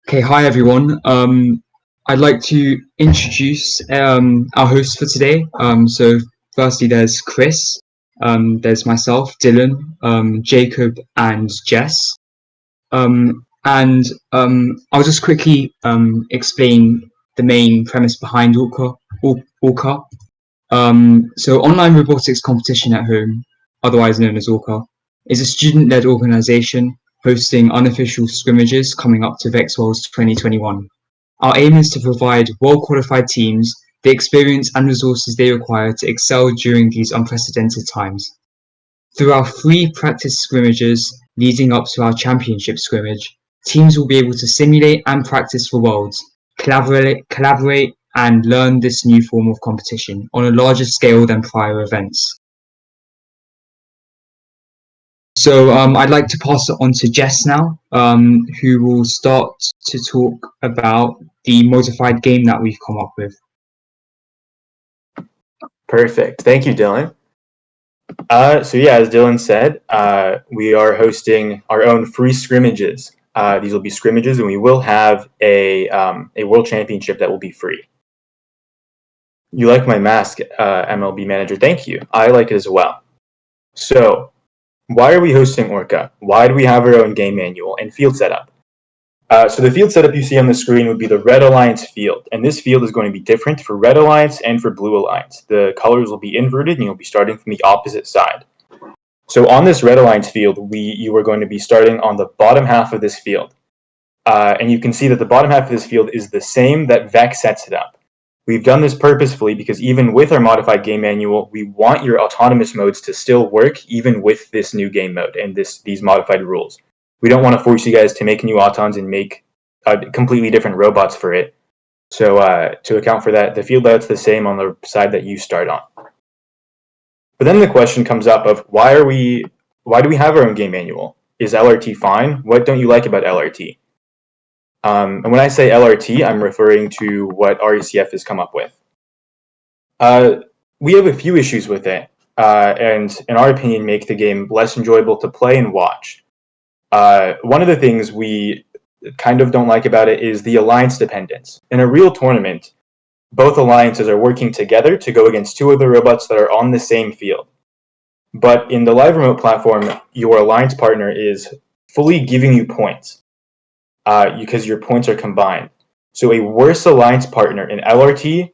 Okay, hi everyone. I'd like to introduce our hosts for today. So firstly, there's Chris, there's myself, Dylan, Jacob, and Jess. And I'll just quickly explain the main premise behind ORCAH. So online robotics competition at home, otherwise known as ORCAH, is a student-led organization hosting unofficial scrimmages coming up to Vexworlds 2021. Our aim is to provide well-qualified teams the experience and resources they require to excel during these unprecedented times. Through our free practice scrimmages leading up to our championship scrimmage, teams will be able to simulate and practice for Worlds, collaborate and learn this new form of competition on a larger scale than prior events. So I'd like to pass it on to Jess now, who will start to talk about the modified game that we've come up with. Perfect. Thank you, Dylan. So yeah, as Dylan said, we are hosting our own free scrimmages. These will be scrimmages, and we will have a world championship that will be free. You like my mask, MLB manager? Thank you. I like it as well. So, why are we hosting ORCAH? Why do we have our own game manual and field setup? So the field setup you see on the screen would be the Red Alliance field, and this field is going to be different for Red Alliance and for Blue Alliance. The colors will be inverted, and you'll be starting from the opposite side. So on this Red Alliance field, you are going to be starting on the bottom half of this field. And you can see that the bottom half of this field is the same that Vex sets it up. We've done this purposefully because even with our modified game manual, we want your autonomous modes to still work even with this new game mode and these modified rules. We don't want to force you guys to make new autons and make completely different robots for it. So to account for that, the field layout's the same on the side that you start on. But then the question comes up of why do we have our own game manual? Is LRT fine? What don't you like about LRT? And when I say LRT, I'm referring to what RECF has come up with. We have a few issues with it, and in our opinion, make the game less enjoyable to play and watch. One of the things we kind of don't like about it is the alliance dependence. In a real tournament, both alliances are working together to go against two other robots that are on the same field. But in the live remote platform, your alliance partner is fully giving you points because your points are combined. So a worse alliance partner in LRT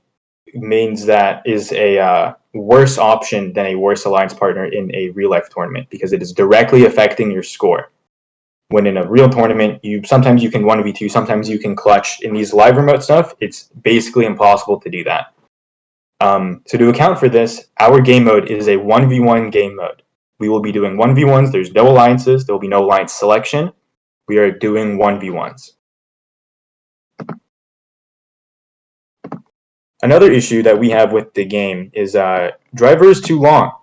means that is a worse option than a worse alliance partner in a real life tournament because it is directly affecting your score. When in a real tournament, sometimes you can 1v2, sometimes you can clutch. In these live remote stuff, it's basically impossible to do that. So to account for this, our game mode is a 1v1 game mode. We will be doing 1v1s. There's no alliances. There will be no alliance selection. We are doing 1v1s. Another issue that we have with the game is driver is too long.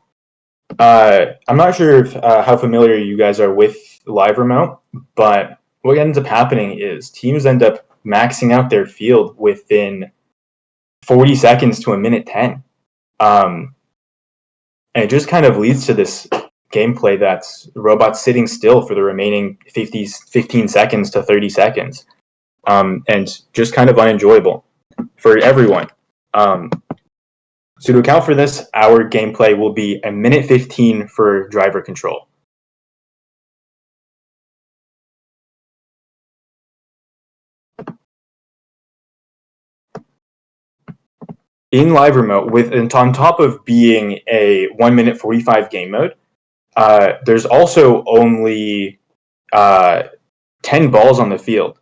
I'm not sure how familiar you guys are with live remote, but what ends up happening is teams end up maxing out their field within 40 seconds to a minute 10. And it just kind of leads to this gameplay that's robots sitting still for the remaining 15 seconds to 30 seconds. And just kind of unenjoyable for everyone. So to account for this, our gameplay will be a minute 15 for driver control. In live remote, on top of being a 1 minute 45 game mode, there's also only 10 balls on the field,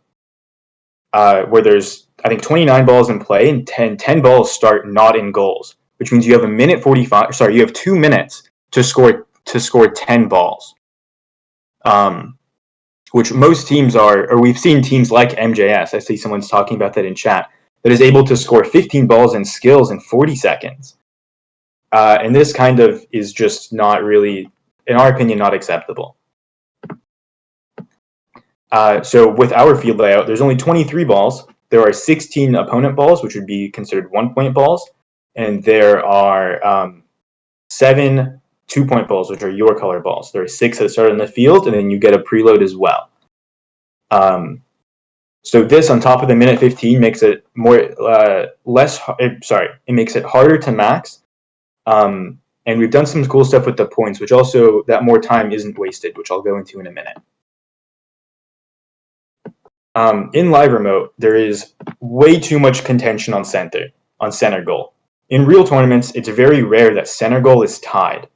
where there's, I think, 29 balls in play, and 10 balls start not in goals, which means you have you have 2 minutes to score 10 balls. Which most teams or we've seen teams like MJS, I see someone's talking about that in chat, that is able to score 15 balls in skills in 40 seconds. And this kind of is just not really, in our opinion, not acceptable. So with our field layout, there's only 23 balls. There are 16 opponent balls, which would be considered 1-point balls. And there are 7 2-point balls, which are your color balls. There are 6 that start on the field, and then you get a preload as well. So this on top of the minute 15 makes it it makes it harder to max. And we've done some cool stuff with the points, which also that more time isn't wasted, which I'll go into in a minute. In live remote, there is way too much contention on center goal. In real tournaments, it's very rare that center goal is tied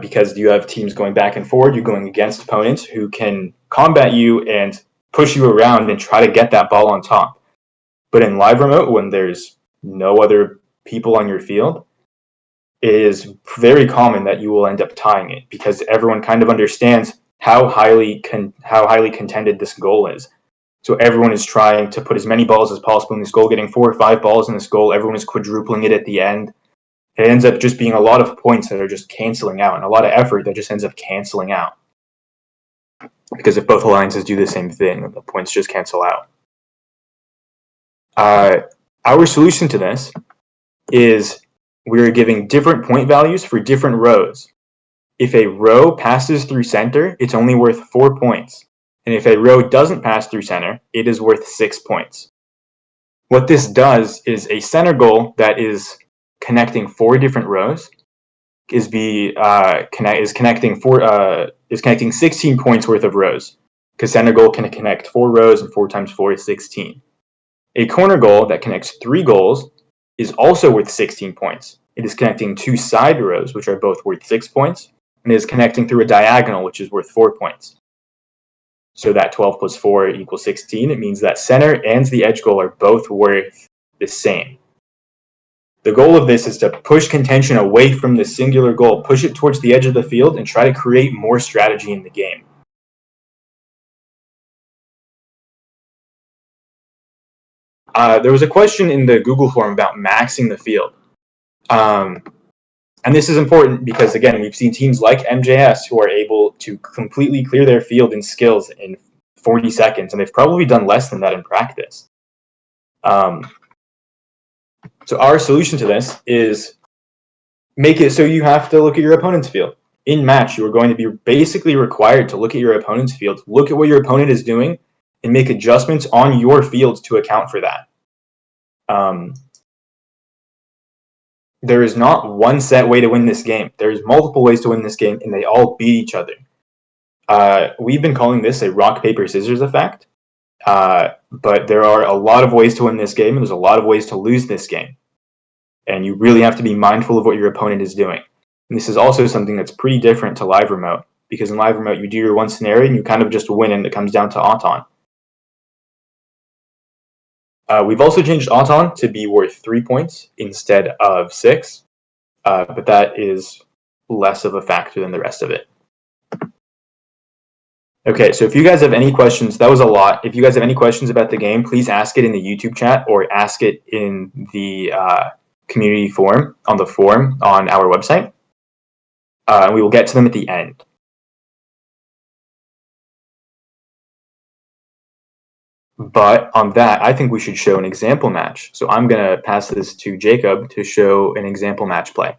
because you have teams going back and forward. You're going against opponents who can combat you and push you around and try to get that ball on top. But in live remote, when there's no other people on your field, it is very common that you will end up tying it because everyone kind of understands how highly contended this goal is. So everyone is trying to put as many balls as possible in this goal, getting 4 or 5 balls in this goal. Everyone is quadrupling it at the end. It ends up just being a lot of points that are just canceling out and a lot of effort that just ends up canceling out. Because if both alliances do the same thing, the points just cancel out. Our solution to this is we're giving different point values for different rows. If a row passes through center, it's only worth 4 points. And if a row doesn't pass through center, it is worth 6 points. What this does is a center goal that is connecting 4 different rows is connecting 16 points worth of rows, because center goal can connect 4 rows, and 4 times 4 is 16. A corner goal that connects 3 goals is also worth 16 points. It is connecting 2 side rows, which are both worth 6 points, and it is connecting through a diagonal, which is worth 4 points. So that 12 plus 4 equals 16. It means that center and the edge goal are both worth the same. The goal of this is to push contention away from the singular goal, push it towards the edge of the field, and try to create more strategy in the game. There was a question in the Google form about maxing the field. And this is important because, again, we've seen teams like MJS who are able to completely clear their field in skills in 40 seconds, and they've probably done less than that in practice. So our solution to this is make it so you have to look at your opponent's field. In match, you are going to be basically required to look at your opponent's field, look at what your opponent is doing, and make adjustments on your field to account for that. There is not one set way to win this game. There's multiple ways to win this game, and they all beat each other. We've been calling this a rock, paper, scissors effect, but there are a lot of ways to win this game, and there's a lot of ways to lose this game. And you really have to be mindful of what your opponent is doing. And this is also something that's pretty different to live remote, because in live remote, you do your one scenario, and you kind of just win, and it comes down to Auton. We've also changed Auton to be worth 3 points instead of 6, but that is less of a factor than the rest of it. Okay, so if you guys have any questions, that was a lot. If you guys have any questions about the game, please ask it in the YouTube chat or ask it in the community forum on our website. We will get to them at the end. But on that, I think we should show an example match. So I'm going to pass this to Jacob to show an example match play.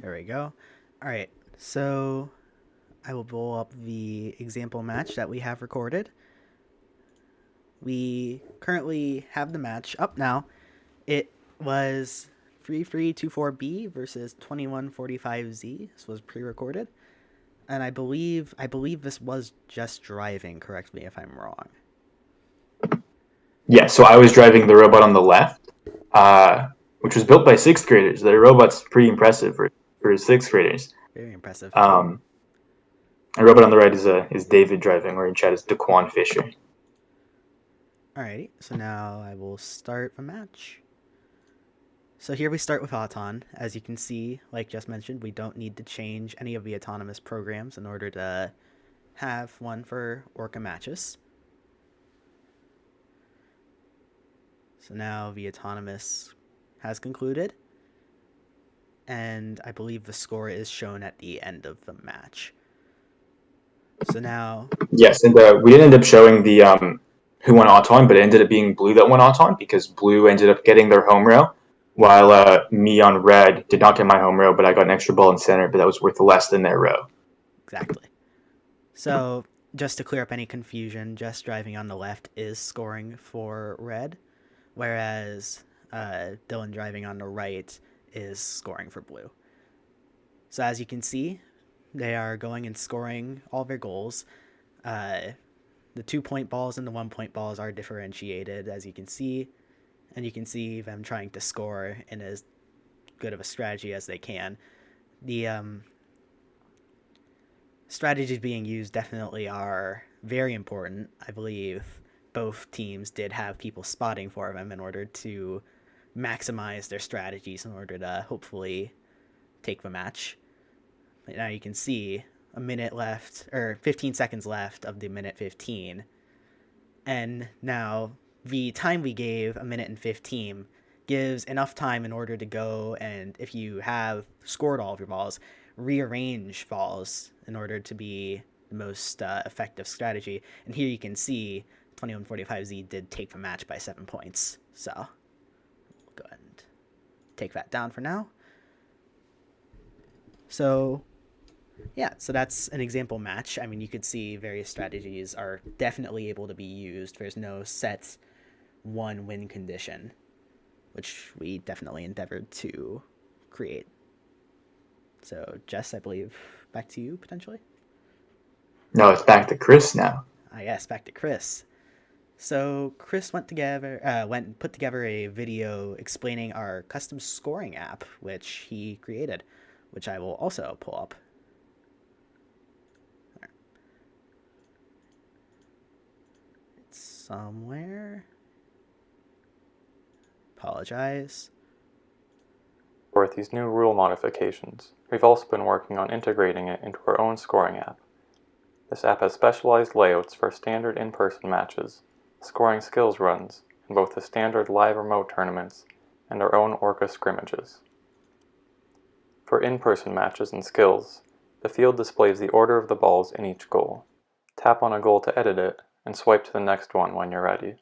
There we go. All right, so I will pull up the example match that we have recorded. We currently have the match up now. It was 3324B versus 2145Z. This was pre-recorded. And I believe this was just driving. Correct me if I'm wrong. Yeah, so I was driving the robot on the left, which was built by 6th graders. The robot's pretty impressive for 6th graders. Very impressive. The robot on the right is David driving, or in chat is Daquan Fisher. Alrighty, so now I will start the match. So here we start with Auton. As you can see, like just mentioned, we don't need to change any of the autonomous programs in order to have one for ORCAH matches. So now the autonomous has concluded, and I believe the score is shown at the end of the match. So now... Yes, and we didn't end up showing the who won Auton, but it ended up being Blue that won Auton, because Blue ended up getting their home row, while me on red did not get my home row, but I got an extra ball in center, but that was worth less than their row. Exactly. So just to clear up any confusion, Jess driving on the left is scoring for red, whereas Dylan driving on the right is scoring for blue. So as you can see, they are going and scoring all their goals. The 2-point balls and the 1-point balls are differentiated, as you can see, and you can see them trying to score in as good of a strategy as they can. The strategies being used definitely are very important. I believe both teams did have people spotting for them in order to maximize their strategies in order to hopefully take the match. But now you can see a minute left, or 15 seconds left of the minute 15. And now the time we gave, a minute and 15, gives enough time in order to go and, if you have scored all of your balls, rearrange balls in order to be the most effective strategy. And here you can see 2145Z did take the match by 7 points. So we'll go ahead and take that down for now. So yeah, so that's an example match. I mean, you could see various strategies are definitely able to be used. There's no set one win condition, which we definitely endeavored to create. So, Jess, I believe back to you potentially. No, it's back to Chris now. Yes, back to Chris. So Chris went and put together a video explaining our custom scoring app, which he created, which I will also pull up. It's somewhere. Apologize. With these new rule modifications, we've also been working on integrating it into our own scoring app. This app has specialized layouts for standard in-person matches, scoring skills runs, and both the standard live remote tournaments and our own ORCAH scrimmages. For in-person matches and skills, the field displays the order of the balls in each goal. Tap on a goal to edit it, and swipe to the next one when you're ready.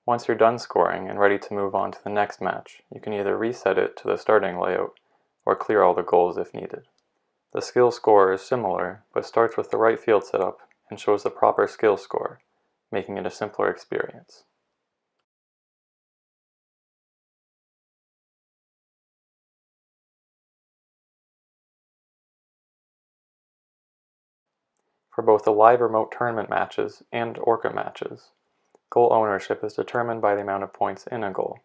Once you're done scoring and ready to move on to the next match, you can either reset it to the starting layout or clear all the goals if needed. The skill score is similar, but starts with the right field setup and shows the proper skill score, making it a simpler experience. For both the live remote tournament matches and ORCAH matches, goal ownership is determined by the amount of points in a goal,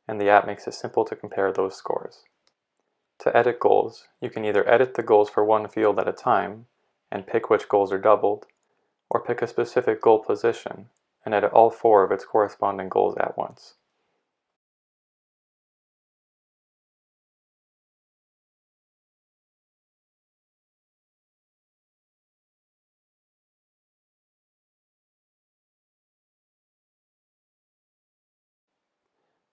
and the app makes it simple to compare those scores. To edit goals, you can either edit the goals for one field at a time and pick which goals are doubled, or pick a specific goal position and edit all 4 of its corresponding goals at once.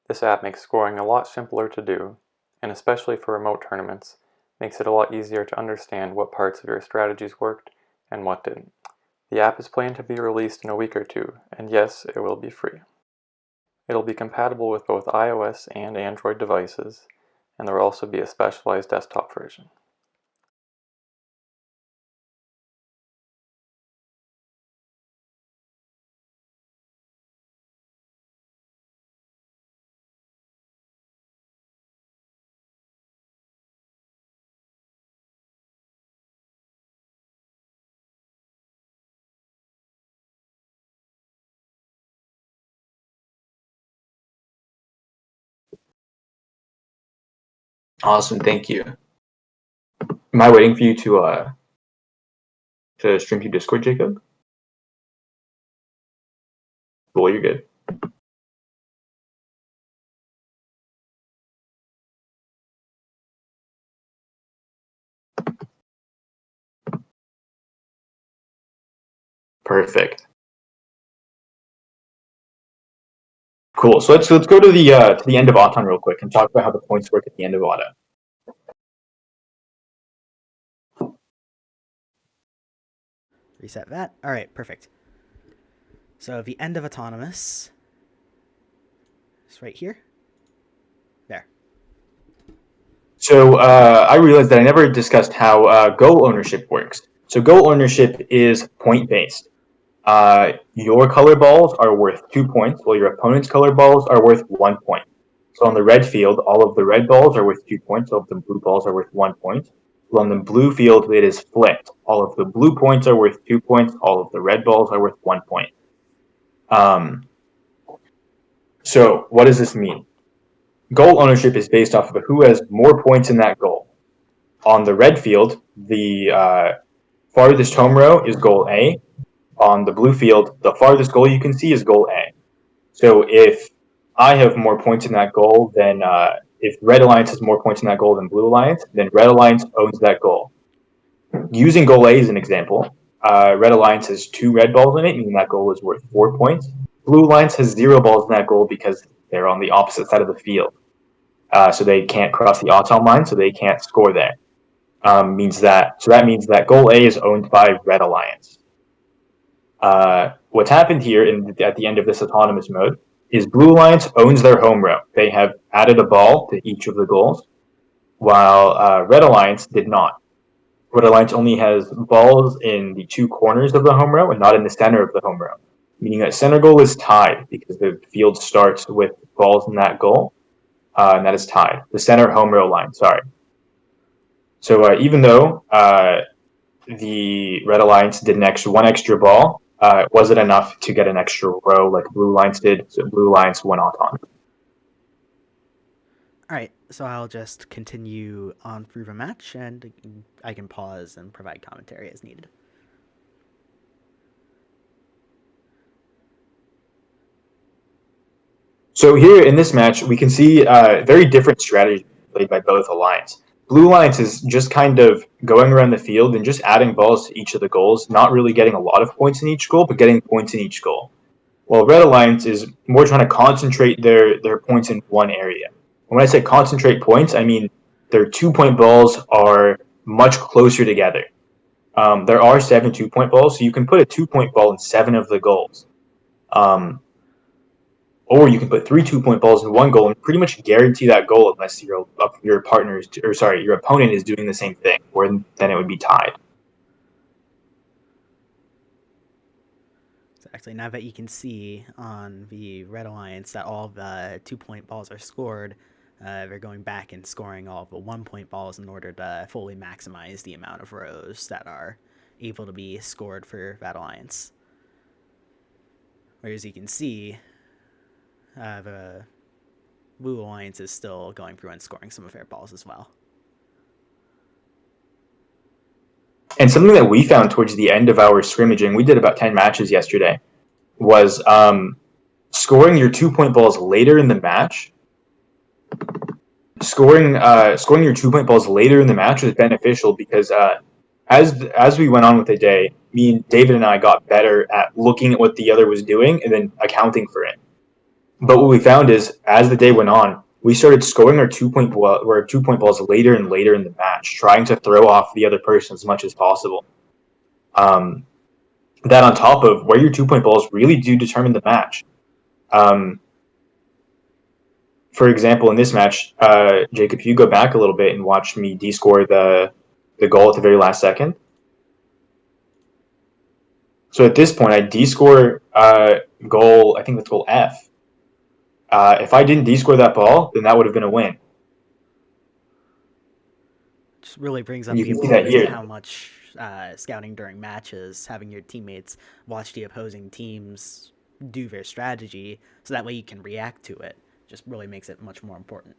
This app makes scoring a lot simpler to do, and especially for remote tournaments, makes it a lot easier to understand what parts of your strategies worked and what didn't. The app is planned to be released in a week or 2, and yes, it will be free. It'll be compatible with both iOS and Android devices, and there will also be a specialized desktop version. Awesome, thank you. Am I waiting for you to stream to Discord, Jacob? Well, you're good. Perfect. Cool. So let's go to the end of Auton real quick and talk about how the points work at the end of Auto. Reset that. All right, perfect. So the end of Autonomous It's right here. There. So I realized that I never discussed how goal ownership works. So goal ownership is point-based. Your color balls are worth 2 points, while your opponent's color balls are worth 1 point. So on the red field, all of the red balls are worth 2 points, all of the blue balls are worth 1 point. Well, on the blue field, it is flipped. All of the blue points are worth 2 points, all of the red balls are worth 1 point. So what does this mean? Goal ownership is based off of who has more points in that goal. On the red field, the farthest home row is goal A. On the blue field, the farthest goal you can see is goal A. So if I have more points in that goal than if Red Alliance has more points in that goal than Blue Alliance, then Red Alliance owns that goal. Using goal A as an example, Red Alliance has 2 red balls in it, meaning that goal is worth 4 points. Blue Alliance has 0 balls in that goal because they're on the opposite side of the field. So they can't cross the auton line, so they can't score there. That means that goal A is owned by Red Alliance. What's happened here at the end of this autonomous mode is Blue Alliance owns their home row. They have added a ball to each of the goals, while Red Alliance did not. Red Alliance only has balls in the 2 corners of the home row and not in the center of the home row, meaning that center goal is tied because the field starts with balls in that goal, and that is tied. The center home row line, sorry. So even though the Red Alliance did one extra ball, it wasn't enough to get an extra row like Blue Alliance did, so Blue Alliance went auton. Alright, so I'll just continue on through the match, and I can pause and provide commentary as needed. So here in this match, we can see very different strategies played by both Alliance. Blue Alliance is just kind of going around the field and just adding balls to each of the goals, not really getting a lot of points in each goal, but getting points in each goal. While Red Alliance is more trying to concentrate their points in one area. When I say concentrate points, I mean their 2-point balls are much closer together. There are 7 2-point balls, so you can put a 2-point ball in 7 of the goals. Or you can put 3 2-point balls in one goal and pretty much guarantee that goal unless your opponent is doing the same thing, where then it would be tied. Exactly. Now that you can see on the Red Alliance that all the 2-point balls are scored, they're going back and scoring all the 1-point balls in order to fully maximize the amount of rows that are able to be scored for that Alliance. Whereas you can see, the Blue Alliance is still going through and scoring some of their balls as well. And something that we found towards the end of our scrimmaging, we did about 10 matches yesterday, was scoring your 2-point balls later in the match. Scoring your 2-point balls later in the match was beneficial because as we went on with the day, David and I got better at looking at what the other was doing and then accounting for it. But what we found is, as the day went on, we started scoring our 2-point balls later and later in the match, trying to throw off the other person as much as possible. That on top of where your 2-point balls really do determine the match. For example, in this match, Jacob, you go back a little bit and watch me de-score the goal at the very last second. So at this point, I de-score goal, I think that's goal F. If I didn't de-score that ball, then that would have been a win. Just really brings up You the can see that importance of here. how much scouting during matches, having your teammates watch the opposing teams do their strategy, so that way you can react to it. Just really makes it much more important.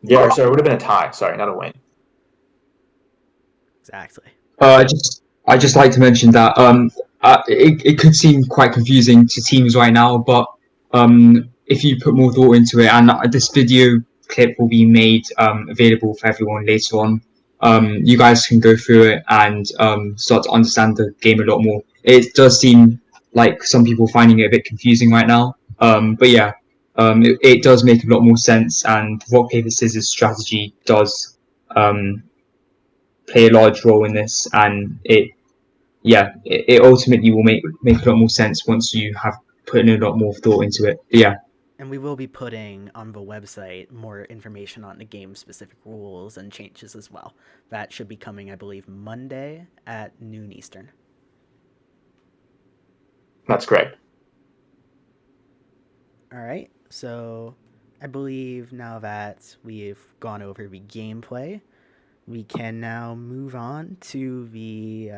Yeah, sorry, it would have been a tie. Sorry, not a win. Exactly. I just like to mention that it could seem quite confusing to teams right now, but if you put more thought into it, and this video clip will be made available for everyone later on, you guys can go through it and start to understand the game a lot more. It does seem like some people finding it a bit confusing right now, but yeah, it does make a lot more sense, and rock paper scissors strategy does play a large role in this, and it ultimately will make a lot more sense once you have putting a lot more thought into it. But yeah. And we will be putting on the website more information on the game-specific rules and changes as well. That should be coming, I believe, Monday at noon Eastern. That's correct. All right, so I believe now that we've gone over the gameplay, we can now move on to the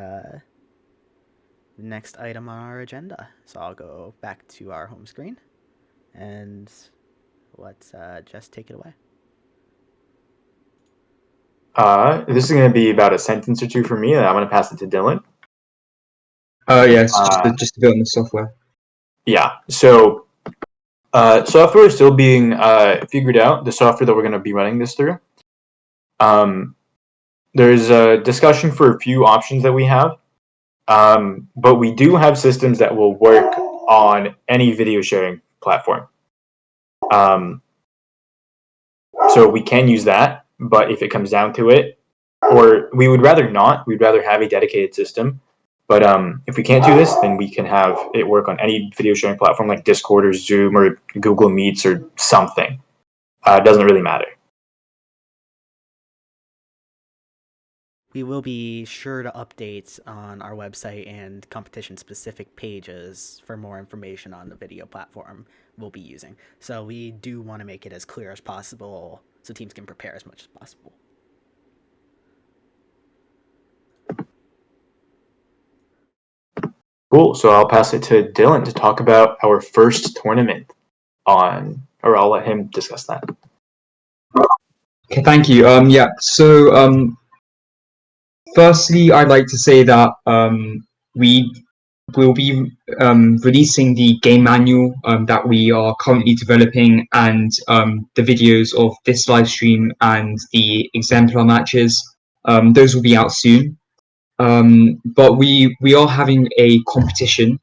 next item on our agenda. So I'll go back to our home screen and let's just take it away. This is going to be about a sentence or two for me, and I'm going to pass it to Dylan. Yes, just a bit on the software. Yeah, so software is still being figured out, the software that we're going to be running this through. There's a discussion for a few options that we have, but we do have systems that will work on any video sharing platform. So we can use that, but if it comes down to it, or we would rather not, we'd rather have a dedicated system. But if we can't do this, then we can have it work on any video sharing platform like Discord or Zoom or Google Meets or something. It doesn't really matter. We will be sure to update on our website and competition-specific pages for more information on the video platform we'll be using. So we do want to make it as clear as possible so teams can prepare as much as possible. Cool. So I'll pass it to Dylan to talk about our first tournament or I'll let him discuss that. Okay, thank you. Yeah. So firstly, I'd like to say that we will be releasing the game manual that we are currently developing, and the videos of this live stream and the exemplar matches. Those will be out soon. But we are having a competition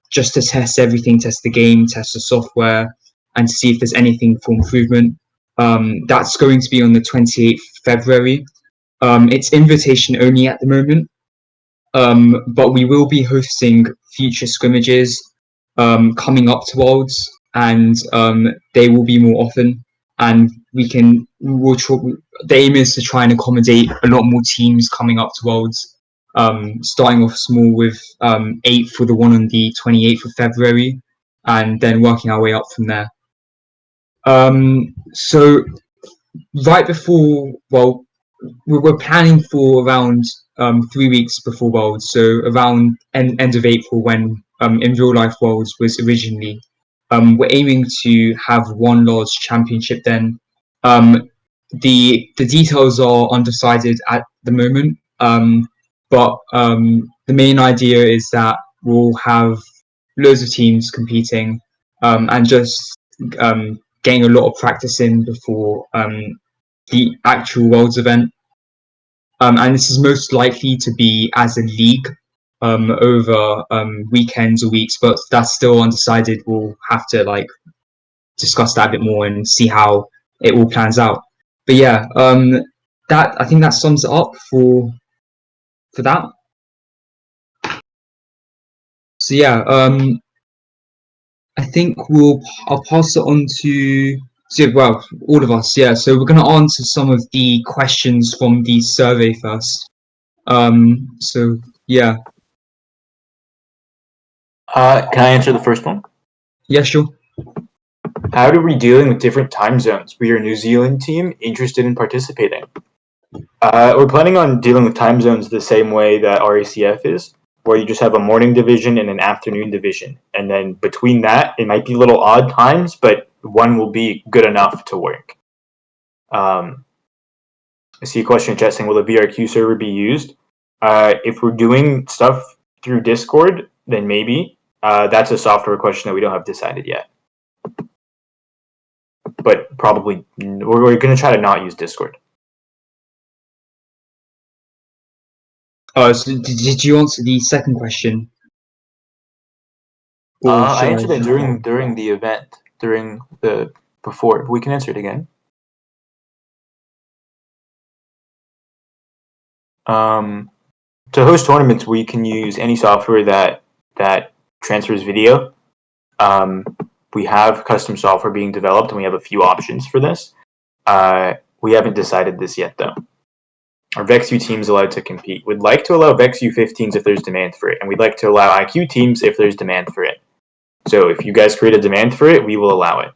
just to test everything, test the game, test the software, and to see if there's anything for improvement. That's going to be on the 28th February. It's invitation only at the moment, but we will be hosting future scrimmages coming up to Worlds, and they will be more often. And the aim is to try and accommodate a lot more teams coming up to Worlds, starting off small with 8 for the one on the 28th of February, and then working our way up from there. So right before, well, we're planning for around 3 weeks before Worlds, so around end of April, when in real life Worlds was originally. We're aiming to have one large championship then. The details are undecided at the moment, but the main idea is that we'll have loads of teams competing and just getting a lot of practice in before the actual Worlds event. And this is most likely to be as a league over weekends or weeks, but that's still undecided. We'll have to discuss that a bit more and see how it all plans out. But yeah, I think that sums it up for that. So yeah, I think I'll pass it on to all of us. Yeah, so we're going to answer some of the questions from the survey first. So yeah. Can I answer the first one? Yeah, sure. How are we dealing with different time zones? We are a New Zealand team interested in participating. We're planning on dealing with time zones the same way that RACF is, where you just have a morning division and an afternoon division. And then between that, it might be little odd times, but one will be good enough to work. I see a question in chat saying, will the VRQ server be used? If we're doing stuff through Discord, then maybe. That's a software question that we don't have decided yet. But probably, we're going to try to not use Discord. So did you answer the second question? I answered it during the event, before. We can answer it again. To host tournaments, we can use any software that transfers video. We have custom software being developed, and we have a few options for this. We haven't decided this yet, though. Are VexU teams allowed to compete? We'd like to allow VexU 15s if there's demand for it, and we'd like to allow IQ teams if there's demand for it. So if you guys create a demand for it, we will allow it.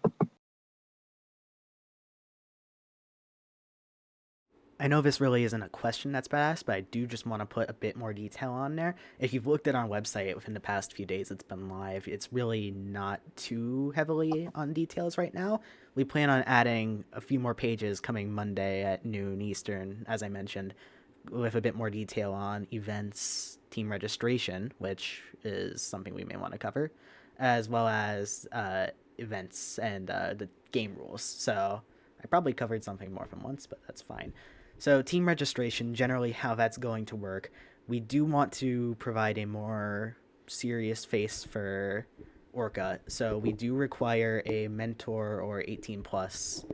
I know this really isn't a question that's been asked, but I do just want to put a bit more detail on there. If you've looked at our website within the past few days it's been live, it's really not too heavily on details right now. We plan on adding a few more pages coming Monday at noon Eastern, as I mentioned, with a bit more detail on events, team registration, which is something we may want to cover, as well as events and the game rules. So I probably covered something more than once, but that's fine. So team registration, generally how that's going to work, we do want to provide a more serious face for ORCAH. So we do require a mentor or 18 plus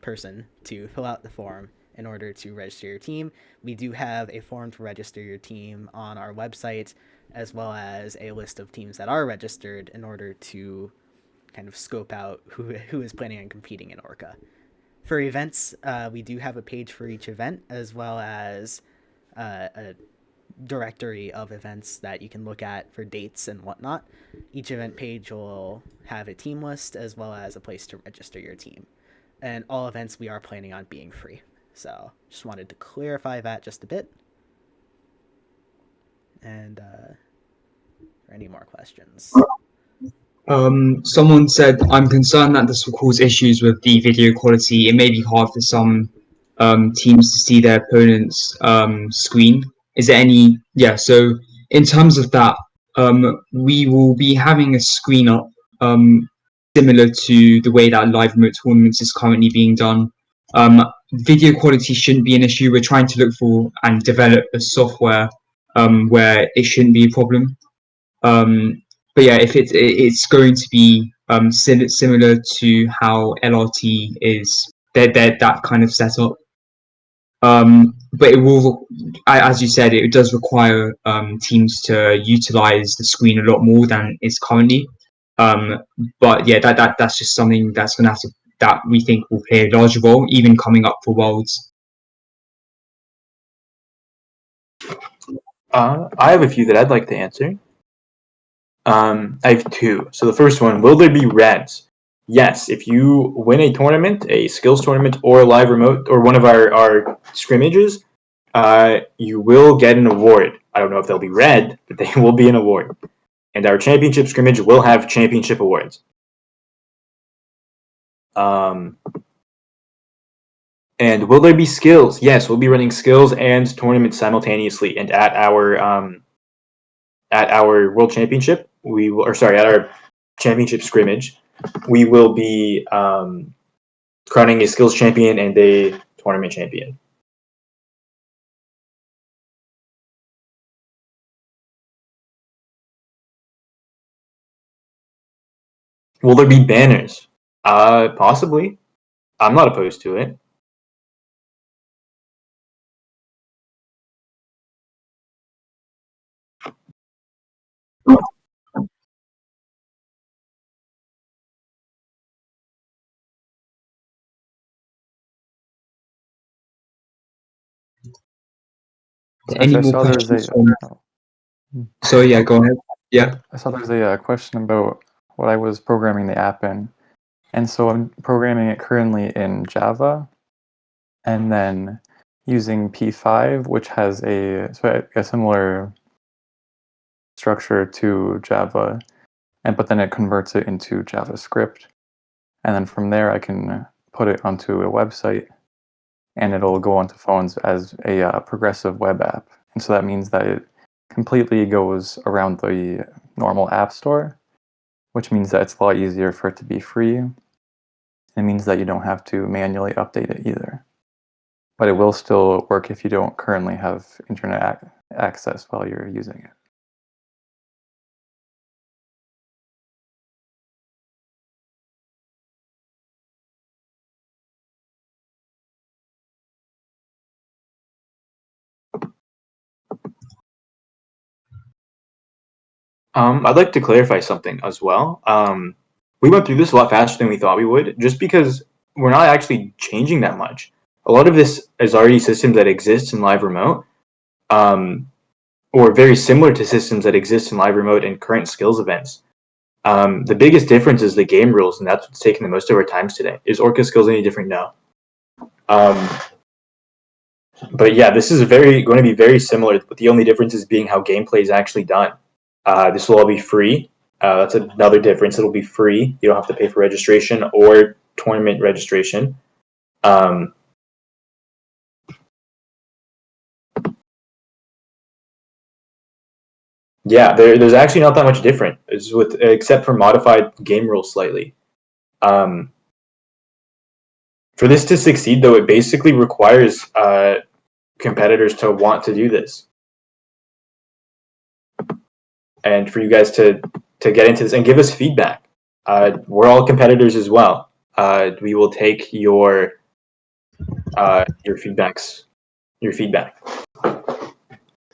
person to fill out the form in order to register your team. We do have a form to register your team on our website, as well as a list of teams that are registered in order to kind of scope out who is planning on competing in ORCAH. For events, we do have a page for each event, as well as a directory of events that you can look at for dates and whatnot. Each event page will have a team list, as well as a place to register your team. And all events we are planning on being free. So just wanted to clarify that just a bit. And for any more questions? Someone said, I'm concerned that this will cause issues with the video quality. It may be hard for some teams to see their opponent's screen. Is there any... Yeah, so in terms of that, we will be having a screen up similar to the way that live remote tournaments is currently being done. Video quality shouldn't be an issue. We're trying to look for and develop a software where it shouldn't be a problem. But yeah, if it's going to be similar to how LRT is, that kind of setup. But it will, as you said, it does require teams to utilize the screen a lot more than is currently. But yeah, that's just something that's going to have to, that we think will play a larger role, even coming up for Worlds. I have a few that I'd like to answer. I have two. So the first one, will there be reds? Yes, if you win a tournament, a skills tournament, or a live remote, or one of our scrimmages, you will get an award. I don't know if they'll be red, but they will be an award. And our championship scrimmage will have championship awards. And will there be skills? Yes, we'll be running skills and tournaments simultaneously. And at our world championship, we will, or sorry, at our championship scrimmage, we will be crowning a skills champion and a tournament champion. Will there be banners? Possibly. I'm not opposed to it. Any more questions? So yeah, go ahead. Yeah. I saw there's a question about what I was programming the app in. And so I'm programming it currently in Java, and then using P5, which has a similar structure to Java, but then it converts it into JavaScript. And then from there, I can put it onto a website, and it'll go onto phones as a progressive web app. And so that means that it completely goes around the normal app store, which means that it's a lot easier for it to be free. It means that you don't have to manually update it either. But it will still work if you don't currently have internet access while you're using it. I'd like to clarify something as well. We went through this a lot faster than we thought we would, just because we're not actually changing that much. A lot of this is already systems that exist in Live Remote, or very similar to systems that exist in Live Remote and current skills events. The biggest difference is the game rules, and that's what's taking the most of our times today. Is ORCAH skills any different? No. But yeah, this is going to be very similar, but the only difference is being how gameplay is actually done. This will all be free. That's another difference. It'll be free. You don't have to pay for registration or tournament registration. Yeah, there's actually not that much different, except for modified game rules slightly. For this to succeed, though, it basically requires competitors to want to do this, and for you guys to get into this and give us feedback. We're all competitors as well. We will take your feedback.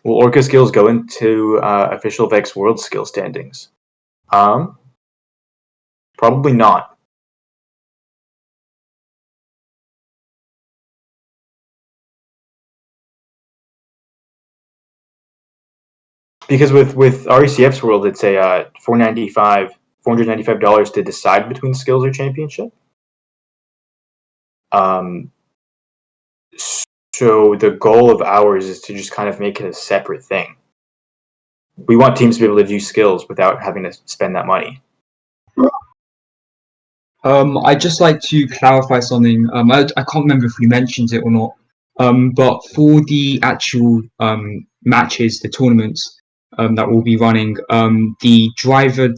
Will ORCAH skills go into official VEX World skill standings? Probably not. Because with RECF's World, it's a $495 to decide between skills or championship. So the goal of ours is to just kind of make it a separate thing. We want teams to be able to do skills without having to spend that money. I'd just like to clarify something. I can't remember if we mentioned it or not. But for the actual matches, the tournaments that we'll be running, the auto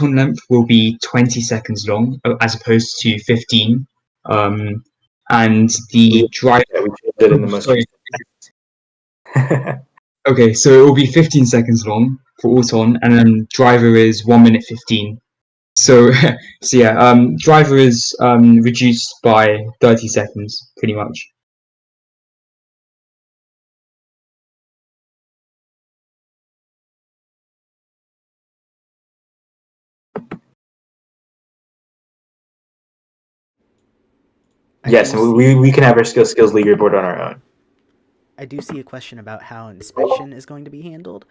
length will be 20 seconds long as opposed to 15. And the driver. Yeah, we changed it in the most. Sorry. Okay, so it will be 15 seconds long for auton, and then driver is 1 minute 15. So yeah, driver is reduced by 30 seconds, pretty much. Yes, and we can have our skills leaderboard on our own. I do see a question about how inspection is going to be handled.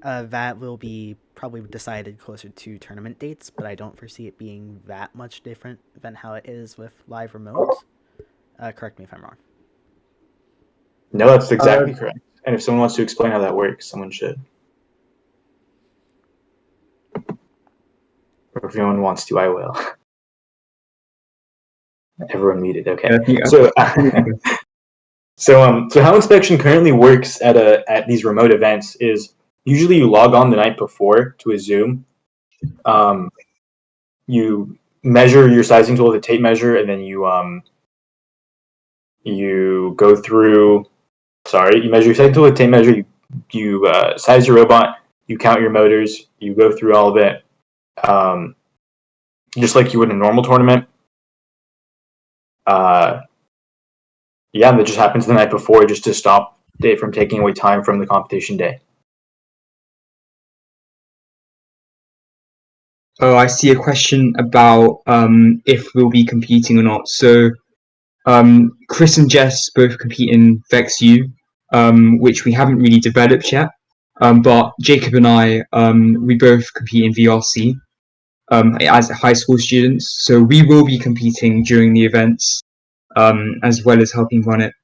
That will be probably decided closer to tournament dates, but I don't foresee it being that much different than how it is with Live Remote. Correct me if I'm wrong. No, that's exactly correct. And if someone wants to explain how that works, someone should. Or if no one wants to, I will. Everyone muted. Okay. So how inspection currently works at these remote events is usually you log on the night before to a Zoom. You measure your sizing tool with a tape measure, and then you go through. You measure your sizing tool with a tape measure. You size your robot. You count your motors. You go through all of it, just like you would in a normal tournament. Yeah, and that just happens the night before, just to stop it from taking away time from the competition day. Oh, I see a question about if we'll be competing or not. So, Chris and Jess both compete in Vex U, which we haven't really developed yet. But Jacob and I, we both compete in VRC as high school students. So we will be competing during the events, as well as helping run it.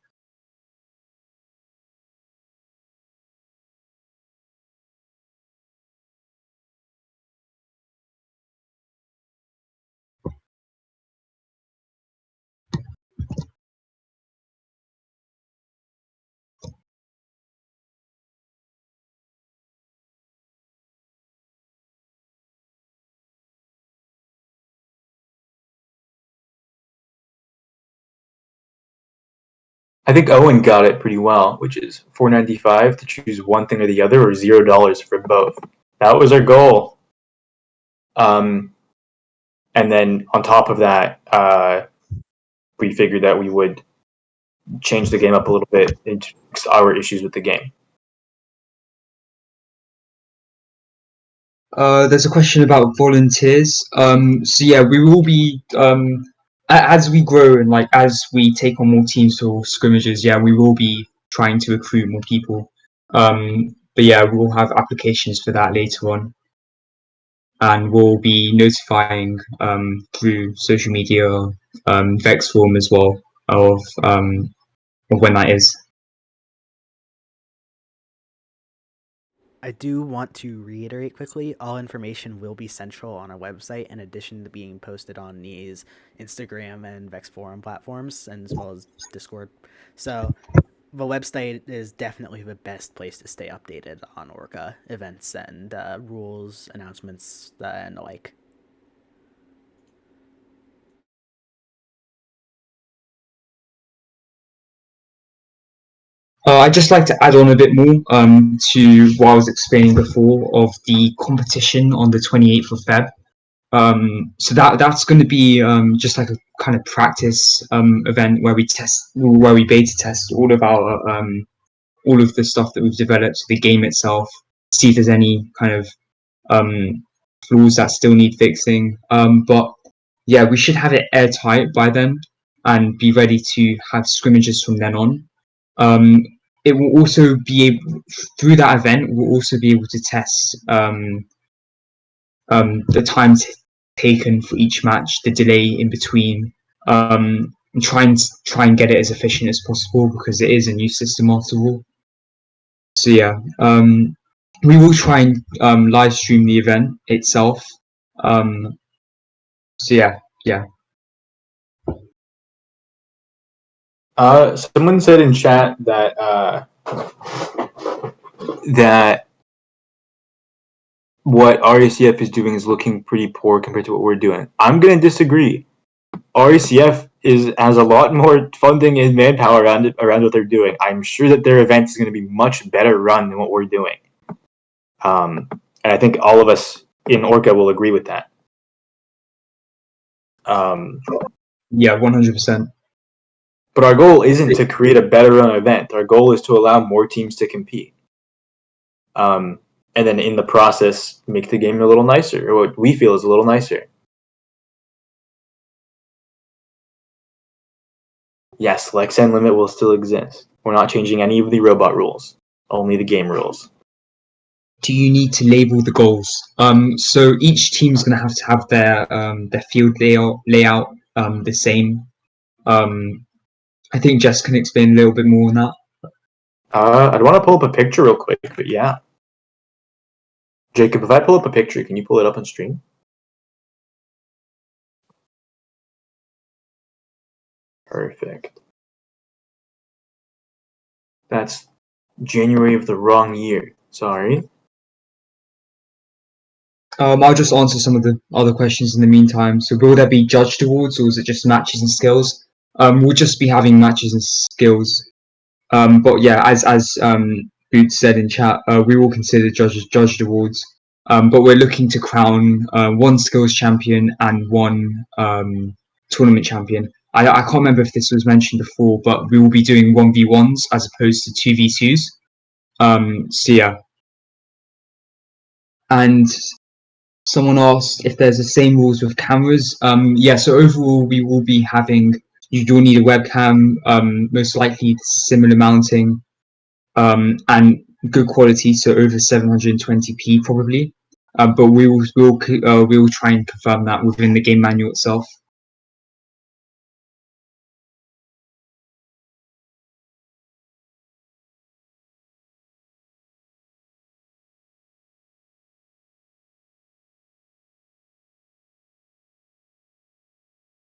I think Owen got it pretty well, which is $4.95 to choose one thing or the other, or $0 for both. That was our goal. And then on top of that, we figured that we would change the game up a little bit into our issues with the game. There's a question about volunteers. So yeah, we will be as we grow and like as we take on more teams or scrimmages. Yeah, we will be trying to recruit more people. But yeah, we'll have applications for that later on, and we'll be notifying through social media, Vex forum as well of when that is. I do want to reiterate quickly, all information will be central on our website in addition to being posted on these Instagram and Vex forum platforms, and as well as Discord. So the website is definitely the best place to stay updated on ORCAH events and rules, announcements, and the like. I'd just like to add on a bit more to what I was explaining before of the competition on the 28th of Feb. So that's going to be just like a kind of practice event where we beta test all of the stuff that we've developed, the game itself, see if there's any kind of flaws that still need fixing. But yeah, we should have it airtight by then and be ready to have scrimmages from then on. It will also be able, through that event, we'll also be able to test the time taken for each match, the delay in between, and try and get it as efficient as possible because it is a new system after all. So yeah, we will try and live stream the event itself. So yeah. Someone said in chat that that what RACF is doing is looking pretty poor compared to what we're doing. I'm going to disagree. RACF has a lot more funding and manpower around what they're doing. I'm sure that their event is going to be much better run than what we're doing. And I think all of us in ORCAH will agree with that. Yeah, 100%. But our goal isn't to create a better run event. Our goal is to allow more teams to compete. And then in the process, make the game a little nicer, or what we feel is a little nicer. Yes, Lexan limit will still exist. We're not changing any of the robot rules, only the game rules. Do you need to label the goals? So each team's going to have their field layout the same. I think Jess can explain a little bit more on that. I'd want to pull up a picture real quick, but yeah. Jacob, if I pull up a picture, can you pull it up on stream? Perfect. That's January of the wrong year. Sorry. I'll just answer some of the other questions in the meantime. So will there be judged awards or is it just matches and skills? We'll just be having matches and skills. But yeah, as Boots said in chat, we will consider judged awards. But we're looking to crown one skills champion and one tournament champion. I can't remember if this was mentioned before, but we will be doing 1v1s as opposed to 2v2s. So yeah. And someone asked if there's the same rules with cameras. Yeah, so overall we will be having, you'll need a webcam, most likely similar mounting, and good quality, so over 720p probably. But we will try and confirm that within the game manual itself.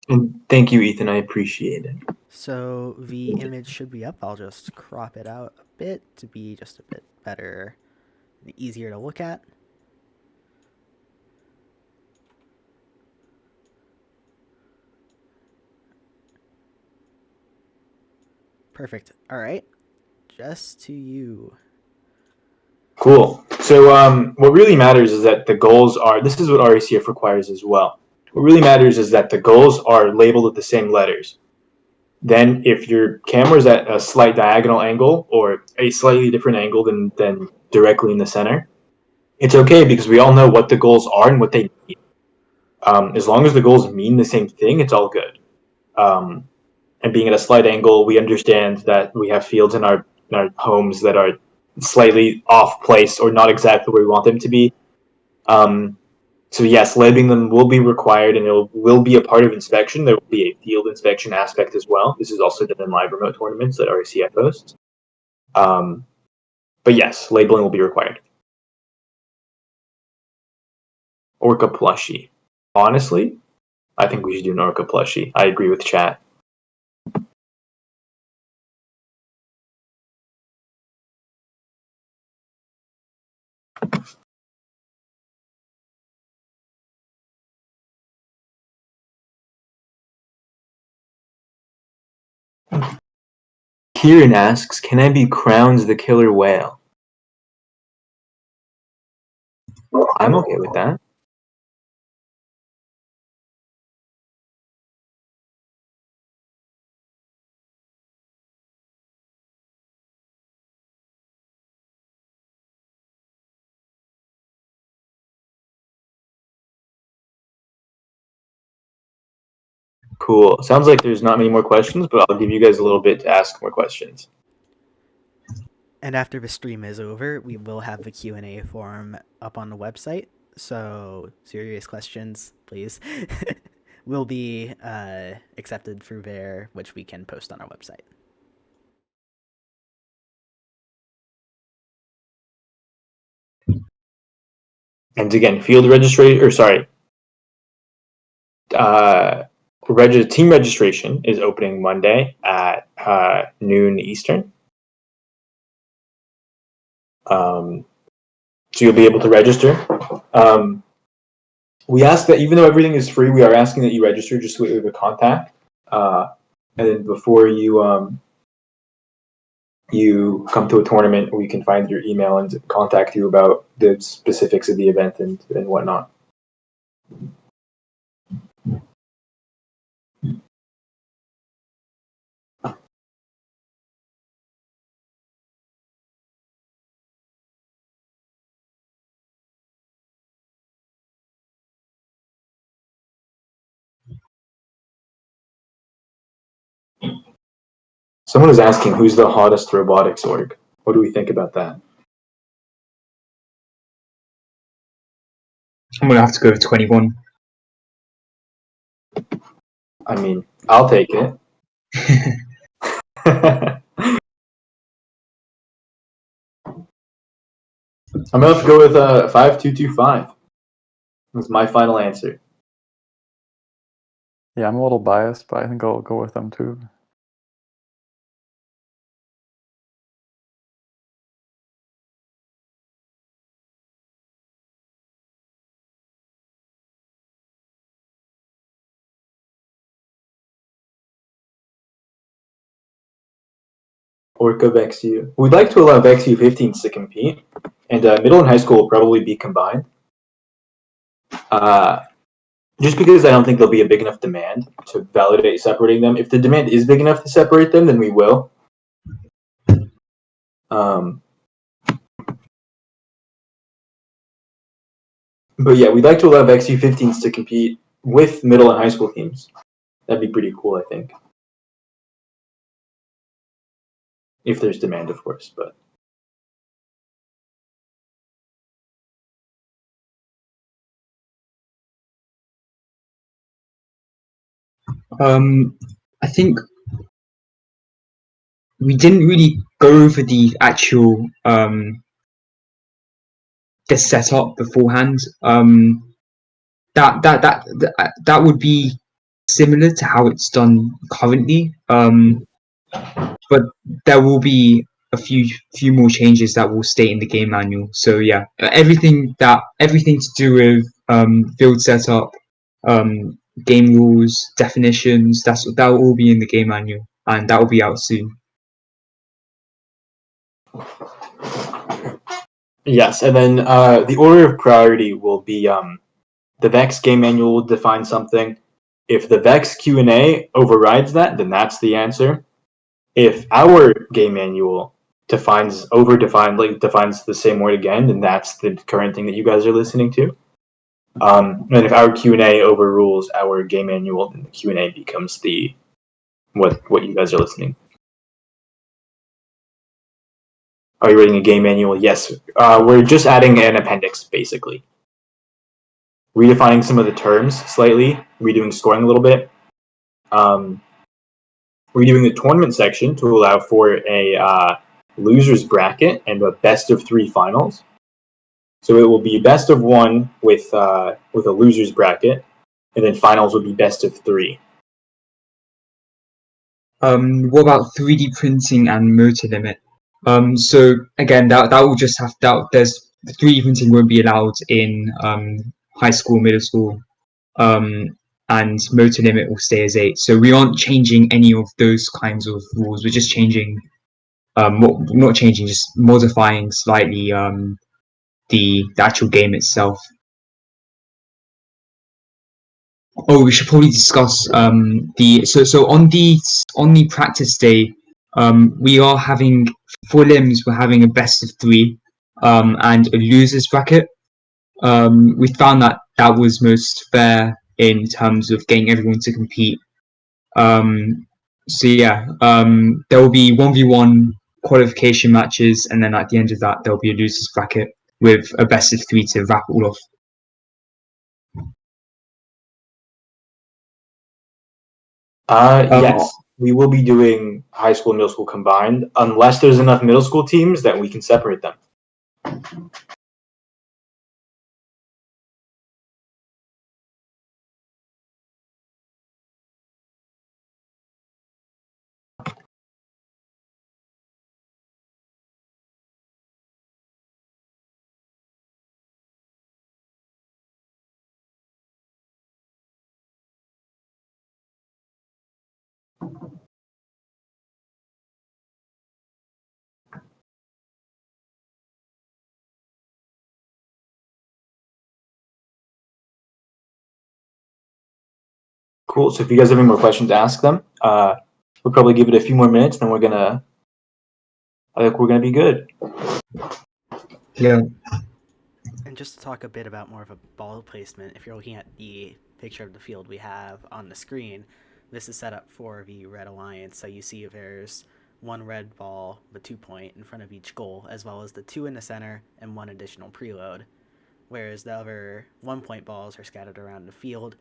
And thank you, Ethan. I appreciate it. So the image should be up. I'll just crop it out a bit to be just a bit better and easier to look at. Perfect. All right. Just to you. Cool. So what really matters is that the goals are, this is what RACF requires as well. What really matters is that the goals are labeled with the same letters. Then if your camera's at a slight diagonal angle or a slightly different angle than directly in the center, it's okay because we all know what the goals are and what they mean. As long as the goals mean the same thing, it's all good. And being at a slight angle, we understand that we have fields in our homes that are slightly off place or not exactly where we want them to be. So yes, labeling them will be required, and it will be a part of inspection. There will be a field inspection aspect as well. This is also done in live remote tournaments that RCF hosts. But yes, labeling will be required. Orca plushie. Honestly, I think we should do an Orca plushie. I agree with chat. Kieran asks, can I be crowned the killer whale? I'm okay with that. Cool. Sounds like there's not many more questions, but I'll give you guys a little bit to ask more questions. And after the stream is over, we will have the Q&A form up on the website. So serious questions, please, will be accepted through there, which we can post on our website. And again, field registration, or sorry, team registration is opening Monday at noon Eastern. So you'll be able to register. We ask that even though everything is free, we are asking that you register just so we have a contact. And then before you you come to a tournament, we can find your email and contact you about the specifics of the event and whatnot. Someone is asking, who's the hottest robotics org? What do we think about that? I'm gonna have to go with 21. I mean, I'll take it. I'm gonna have to go with 5225. That's my final answer. Yeah, I'm a little biased, but I think I'll go with them too. Orca VexU. We'd like to allow VexU 15s to compete, and middle and high school will probably be combined. Just because I don't think there'll be a big enough demand to validate separating them. If the demand is big enough to separate them, then we will. But yeah, we'd like to allow VexU 15s to compete with middle and high school teams. That'd be pretty cool, I think. If there's demand, of course, but. I think we didn't really go over the actual the setup beforehand. That would be similar to how it's done currently. But there will be a few more changes that will stay in the game manual. So yeah, everything to do with build setup, game rules, definitions, that will all be in the game manual, and that will be out soon. Yes, and then the order of priority will be the Vex game manual will define something. If the Vex Q&A overrides that, then that's the answer. If our game manual defines the same word again, then that's the current thing that you guys are listening to. And if our Q&A overrules our game manual, then the Q&A becomes what you guys are listening. Are you reading a game manual? Yes. We're just adding an appendix, basically. Redefining some of the terms slightly, redoing scoring a little bit. Redoing the tournament section to allow for a loser's bracket and a best of 3 finals. So it will be best of 1 with a loser's bracket, and then finals will be best of 3. What about 3D printing and motor limit? So again, that will just have that. There's 3D printing won't be allowed in high school, middle school, and motor limit will stay as 8. So we aren't changing any of those kinds of rules. We're just changing, not changing, just modifying slightly the actual game itself. Oh, we should probably discuss so on the practice day, we are having for limbs. We're having a best of 3, and a losers bracket. We found that was most fair in terms of getting everyone to compete. So yeah, there will be 1v1 qualification matches, and then at the end of that, there'll be a losers bracket with a best of 3 to wrap it all off. Yes, we will be doing high school and middle school combined, unless there's enough middle school teams that we can separate them. Cool. So if you guys have any more questions, ask them. We'll probably give it a few more minutes, then I think we're gonna be good. Yeah. And just to talk a bit about more of a ball placement, if you're looking at the picture of the field we have on the screen, this is set up for the Red Alliance. So you see there's 1 red ball with 2-point in front of each goal, as well as the 2 in the center and 1 additional preload. Whereas the other 1-point balls are scattered around the field.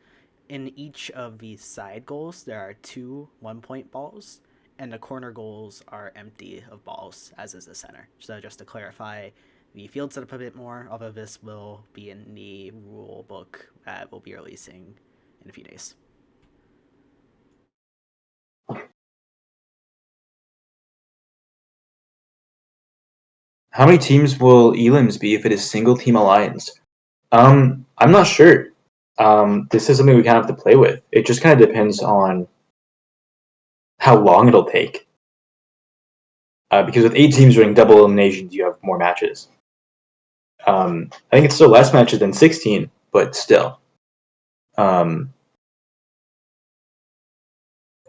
In each of the side goals, there are 2 1-point balls, and the corner goals are empty of balls, as is the center. So just to clarify the field setup a bit more, although this will be in the rule book that we'll be releasing in a few days. How many teams will elims be if it is single team alliance? I'm not sure. This is something we kind of have to play with. It just kind of depends on how long it'll take. Because with 8 teams running double eliminations, you have more matches. I think it's still less matches than 16, but still. Probably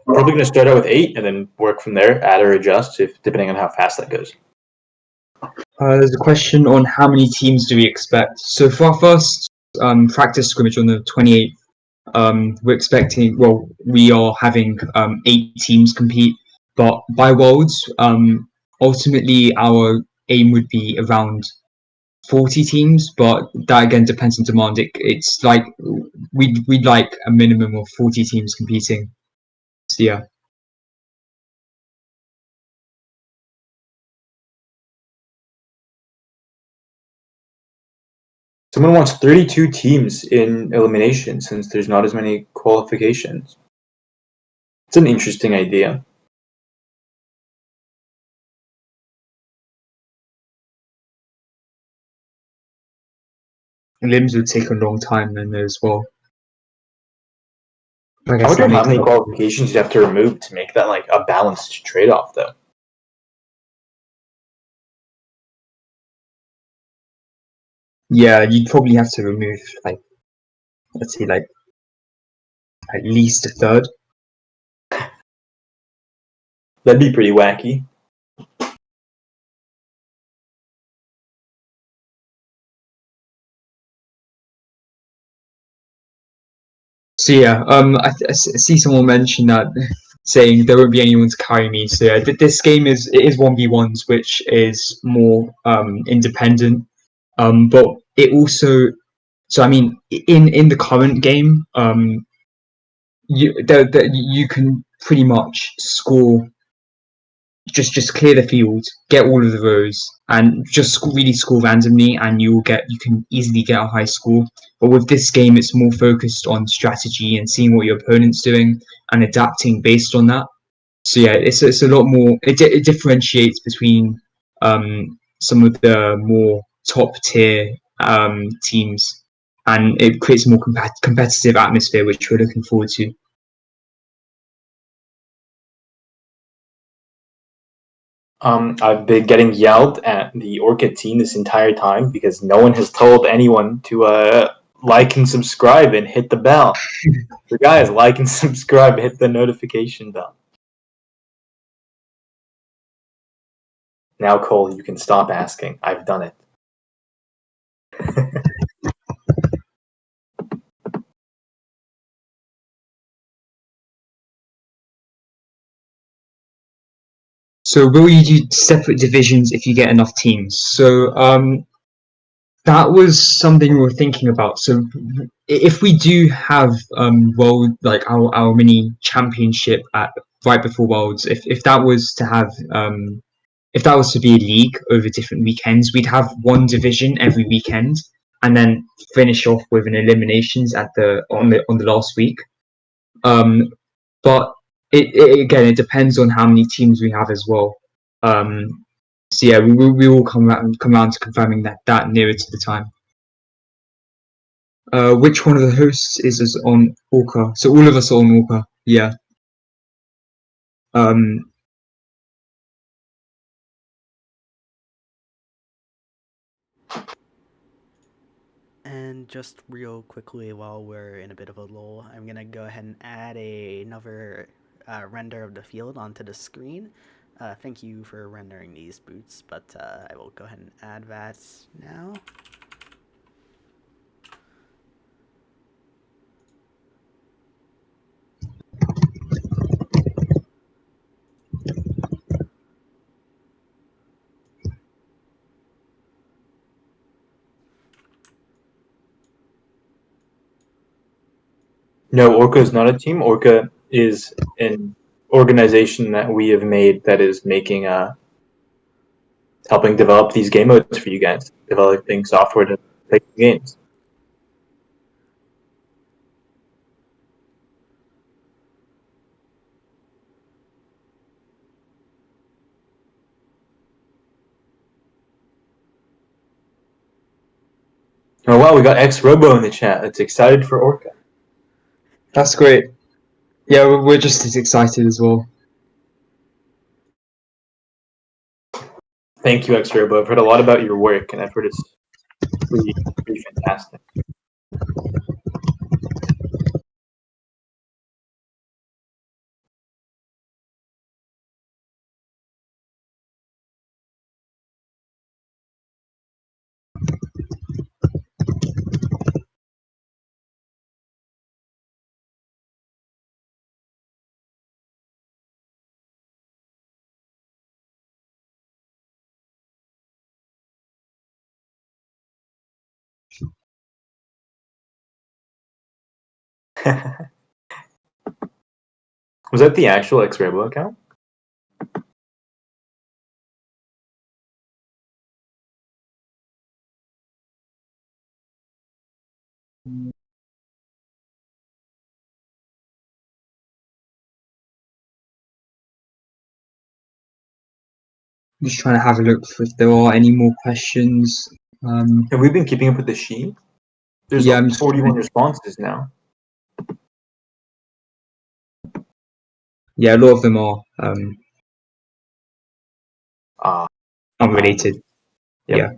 going to start out with 8 and then work from there, add or adjust, depending on how fast that goes. There's a question on how many teams do we expect. So for our first practice scrimmage on the 28th, we are having 8 teams compete, but by Worlds, ultimately our aim would be around 40 teams, but that again depends on demand. It's like we'd like a minimum of 40 teams competing. So yeah. Someone wants 32 teams in elimination since there's not as many qualifications. It's an interesting idea. Limbs would take a long time then as well. I wonder how many qualifications you have to remove to make that like a balanced trade-off, though. Yeah, you'd probably have to remove like, let's say like at least a third. That'd be pretty wacky. So yeah, I see someone mention that saying there won't be anyone to carry me. So yeah, this game is 1v1s, which is more independent. But it also, so I mean, in the current game, you can pretty much score, just clear the field, get all of the rows, and just really score randomly, and you can easily get a high score. But with this game, it's more focused on strategy and seeing what your opponent's doing and adapting based on that. So yeah, it's a lot more. It differentiates between some of the more top tier teams, and it creates a more competitive atmosphere, which we're looking forward to. I've been getting yelled at the ORCAH team this entire time because no one has told anyone to like and subscribe and hit the bell. So guys, like and subscribe, hit the notification bell. Now, Cole, you can stop asking. I've done it. So will you do separate divisions if you get enough teams? So that was something we were thinking about. So if we do have world, like our mini championship at right before Worlds, if that was to have if that was to be a league over different weekends, we'd have one division every weekend and then finish off with an eliminations at on the last week. But it again, it depends on how many teams we have as well. So yeah, we will come around to confirming that nearer to the time. Which one of the hosts is on ORCAH? So all of us are on ORCAH. Yeah. And just real quickly, while we're in a bit of a lull, I'm gonna go ahead and add another render of the field onto the screen. Thank you for rendering these boots, but I will go ahead and add that now. No, ORCAH is not a team. ORCAH is an organization that we have made that is making helping develop these game modes for you guys, developing software to play games. Oh wow, we got X-Robo in the chat. That's excited for ORCAH. That's great. Yeah, we're just as excited as well. Thank you, X-Robo. I've heard a lot about your work, and I've heard it's pretty fantastic. Was that the actual X-Robo account? Just trying to have a look if there are any more questions. Have we been keeping up with the sheet? There's Yeah, I'm 41 responses now. Yeah, a lot of them are unrelated. Yep. Yeah.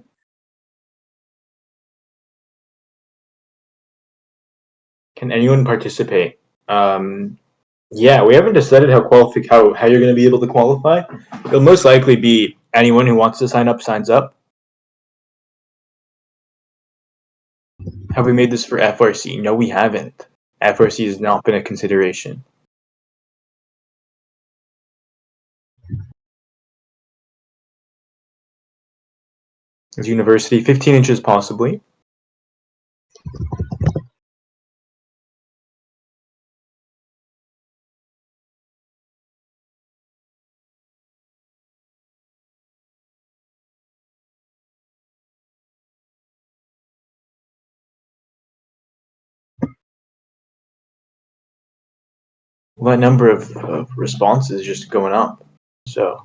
Can anyone participate? Yeah, we haven't decided how you're going to be able to qualify. It'll most likely be anyone who wants to sign up signs up. Have we made this for FRC? No, we haven't. FRC has not been a consideration. Is university 15 inches possibly? Well, that number of responses is just going up. So,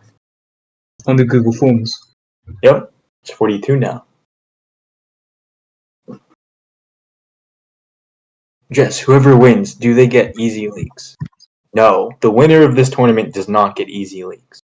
On the Google Forms. yep, it's 42 now. Jess, whoever wins, do they get easy leaks? No, the winner of this tournament does not get easy leaks.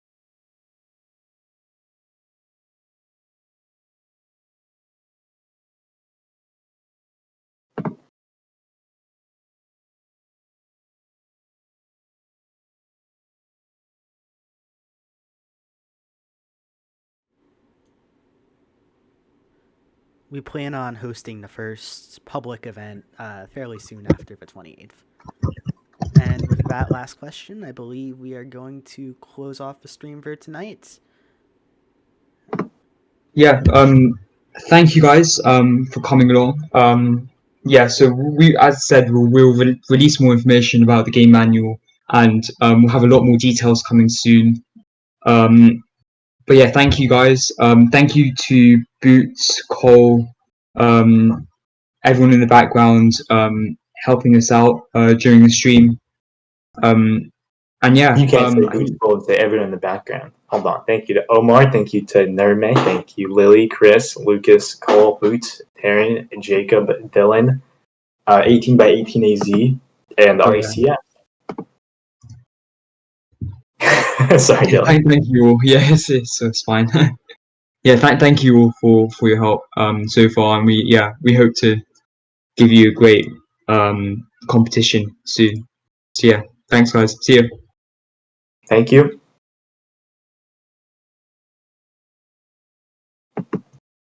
We plan on hosting the first public event fairly soon after the 28th. And with that last question, I believe we are going to close off the stream for tonight. Yeah, thank you guys for coming along. Yeah, so we, as I said, we'll release more information about the game manual, and we'll have a lot more details coming soon. But yeah, thank you guys. Thank you to Boots, Cole, everyone in the background helping us out during the stream. And yeah, You can't say Google and say everyone in the background. Hold on. Thank you to Omar. Thank you to Nerme. Thank you, Lily, Chris, Lucas, Cole, Boots, Taryn, Jacob, Dylan, 18 by 18 AZ, and RECF. Sorry, Dylan. Thank you all. Yeah, it's fine. Yeah, thank you all for your help so far, and we hope to give you a great competition soon. So yeah, thanks guys. See you. Thank you.